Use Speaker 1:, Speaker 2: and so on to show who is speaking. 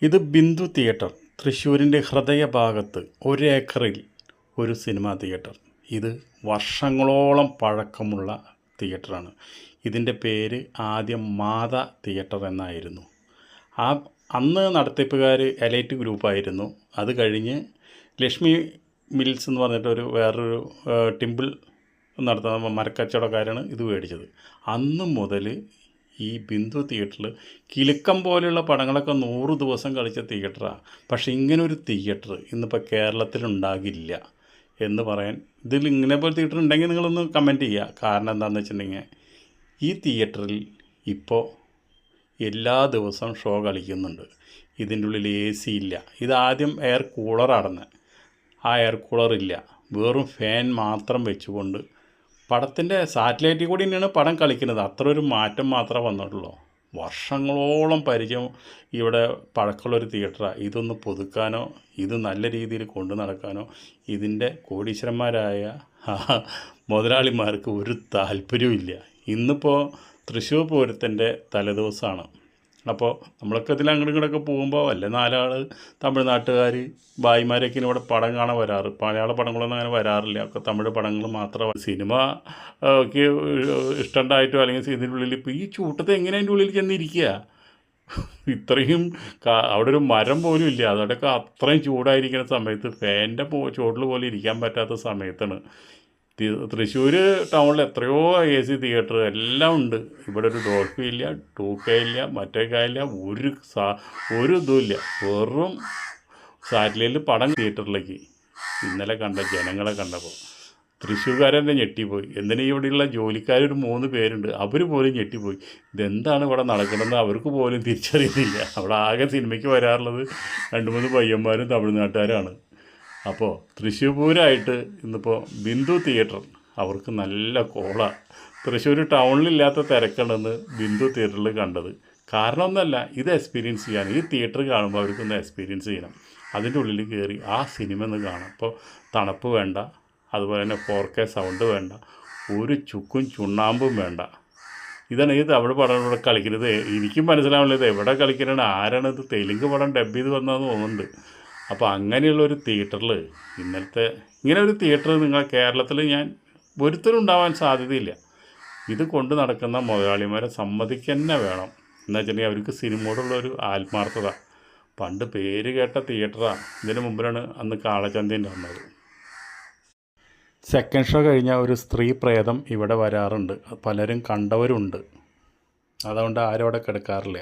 Speaker 1: ഇത് ബിന്ദു തിയേറ്റർ, തൃശ്ശൂരിൻ്റെ ഹൃദയഭാഗത്ത് ഒരേക്കറിൽ ഒരു സിനിമാ തിയേറ്റർ. ഇത് വർഷങ്ങളോളം പഴക്കമുള്ള തിയേറ്ററാണ്. ഇതിൻ്റെ പേര് ആദ്യം മാത തിയേറ്റർ എന്നായിരുന്നു. അന്ന് നടത്തിപ്പുകാർ എലൈറ്റ് ഗ്രൂപ്പായിരുന്നു. അത് കഴിഞ്ഞ് ലക്ഷ്മി മിൽസ് എന്ന് പറഞ്ഞിട്ടൊരു വേറൊരു ടിമ്പിൾ നടത്തുന്ന മരക്കച്ചവടക്കാരാണ് ഇത് മേടിച്ചത്. അന്ന് മുതൽ ഈ ബിന്ദു തിയേറ്ററിൽ കിലുക്കം പോലെയുള്ള പടങ്ങളൊക്കെ 100 ദിവസം കളിച്ച തിയേറ്ററാണ്. പക്ഷേ ഇങ്ങനൊരു തിയേറ്റർ ഇന്നിപ്പോൾ കേരളത്തിലുണ്ടാകില്ല എന്ന് പറയാൻ, ഇതിൽ ഇങ്ങനെ പോലെ തിയേറ്റർ ഉണ്ടെങ്കിൽ നിങ്ങളൊന്ന് കമൻറ്റ് ചെയ്യുക. കാരണം എന്താണെന്ന് വെച്ചിട്ടുണ്ടെങ്കിൽ ഈ തിയേറ്ററിൽ ഇപ്പോൾ എല്ലാ ദിവസവും ഷോ കളിക്കുന്നുണ്ട്. ഇതിൻ്റെ ഉള്ളിൽ AC ഇല്ല. ഇതാദ്യം എയർ കൂളറാണെന്ന്, ആ എയർ കൂളറില്ല, വെറും ഫാൻ മാത്രം വെച്ചുകൊണ്ട് പടത്തിൻ്റെ സാറ്റലൈറ്റിൽ കൂടി തന്നെയാണ് പടം കളിക്കുന്നത്. അത്ര ഒരു മാറ്റം മാത്രമേ വന്നിട്ടുള്ളൂ. വർഷങ്ങളോളം പരിചയം ഇവിടെ പഴക്കമുള്ളൊരു തിയേറ്ററാണ്. ഇതൊന്ന് പുതുക്കാനോ ഇത് നല്ല രീതിയിൽ കൊണ്ടു നടക്കാനോ ഇതിൻ്റെ കോടീശ്വരന്മാരായ മുതലാളിമാർക്ക് ഒരു താല്പര്യവും. ഇന്നിപ്പോൾ തൃശ്ശൂർ പൂരത്തിൻ്റെ തലേദിവസമാണ്. അപ്പോൾ നമ്മളൊക്കെ ഇതിൽ അങ്ങോട്ടും ഇങ്ങോട്ടൊക്കെ പോകുമ്പോൾ വല്ല 4 ആൾ തമിഴ്നാട്ടുകാർ ഭായിമാരൊക്കെ ഇവിടെ പടം കാണാൻ വരാറ്. മലയാള പടങ്ങളൊന്നും അങ്ങനെ വരാറില്ല. ഒക്കെ തമിഴ് പടങ്ങൾ മാത്രമാണ്. സിനിമ ഒക്കെ ഇഷ്ടമുണ്ടായിട്ടോ അല്ലെങ്കിൽ ഇതിൻ്റെ ഉള്ളിൽ ഇപ്പോൾ ഈ ചൂട്ടത്തെ എങ്ങനെ അതിൻ്റെ ഉള്ളിൽ ചെന്നിരിക്കുക? ഇത്രയും അവിടെ ഒരു മരം പോലും ഇല്ല. അതോടൊക്കെ അത്രയും ചൂടായിരിക്കുന്ന സമയത്ത് ഫാനിൻ്റെ ചുവട്ടിൽ പോലും ഇരിക്കാൻ പറ്റാത്ത സമയത്താണ്. തൃശ്ശൂർ ടൗണിൽ എത്രയോ AC തിയേറ്റർ എല്ലാം ഉണ്ട്. ഇവിടെ ഒരു ഡോൾഫി ഇല്ല, 2K ഇല്ല, മറ്റേ ഇല്ല, ഒരു ഇതുമില്ല. വെറും സാറ്റലൈറ്റിൽ പടം തിയേറ്ററിലേക്ക് ഇന്നലെ കണ്ട ജനങ്ങളെ കണ്ടപ്പോൾ തൃശ്ശൂർക്കാരെന്നെ ഞെട്ടിപ്പോയി. എന്തിനാ ഇവിടെയുള്ള ജോലിക്കാർ ഒരു 3 പേരുണ്ട്, അവർ പോലും ഞെട്ടിപ്പോയി. ഇതെന്താണ് ഇവിടെ നടക്കണമെന്ന് അവർക്ക് പോലും തിരിച്ചറിയുന്നില്ല. അവിടെ ആകെ സിനിമയ്ക്ക് വരാറുള്ളത് 2-3 പയ്യന്മാരും തമിഴ്നാട്ടുകാരാണ്. അപ്പോൾ തൃശ്ശൂർ പൂരമായിട്ട് ഇന്നിപ്പോൾ ബിന്ദു തിയേറ്റർ അവർക്ക് നല്ല കോളാണ്. തൃശ്ശൂർ ടൗണിലില്ലാത്ത തിരക്കുണ്ടെന്ന് ബിന്ദു തിയേറ്ററിൽ കണ്ടത്. കാരണം ഒന്നല്ല, ഇത് എക്സ്പീരിയൻസ് ചെയ്യാൻ, ഈ തിയേറ്റർ കാണുമ്പോൾ അവർക്കൊന്ന് എക്സ്പീരിയൻസ് ചെയ്യണം. അതിൻ്റെ ഉള്ളിൽ കയറി ആ സിനിമ ഒന്ന് കാണാം. അപ്പോൾ തണുപ്പ് വേണ്ട, അതുപോലെ തന്നെ 4K സൗണ്ട് വേണ്ട, ഒരു ചുക്കും ചുണ്ണാമ്പും വേണ്ട. ഇതാണ് ഈ തമിഴ് പടം ഇവിടെ കളിക്കുന്നത്. എനിക്കും മനസ്സിലാവുന്നത് എവിടെ കളിക്കുന്നത്, ആരാണിത് തെലുങ്ക് പടം ഡബ് ചെയ്ത് വന്നതെന്ന് തോന്നുന്നുണ്ട്. അപ്പോൾ അങ്ങനെയുള്ളൊരു തിയേറ്ററിൽ ഇന്നലത്തെ ഇങ്ങനെ ഒരു തിയേറ്റർ നിങ്ങൾ കേരളത്തിൽ ഞാൻ ഒരുത്തരും ഉണ്ടാവാൻ സാധ്യതയില്ല. ഇത് കൊണ്ട് നടക്കുന്ന മുതലാളിമാരെ സമ്മതിക്കന്നെ വേണം. എന്ന് വെച്ചിട്ടുണ്ടെങ്കിൽ അവർക്ക് സിനിമയോടുള്ളൊരു ആത്മാർത്ഥത. പണ്ട് പേര് കേട്ട തിയേറ്ററാണ്. ഇതിന് മുമ്പിലാണ് അന്ന് കാളചന്തേൻ്റെ വന്നത്. സെക്കൻഡ് ഷോ കഴിഞ്ഞാൽ ഒരു സ്ത്രീ പ്രേതം ഇവിടെ വരാറുണ്ട്. പലരും കണ്ടവരുണ്ട്. അതുകൊണ്ട് ആരും അവിടെ കിടക്കാറില്ല.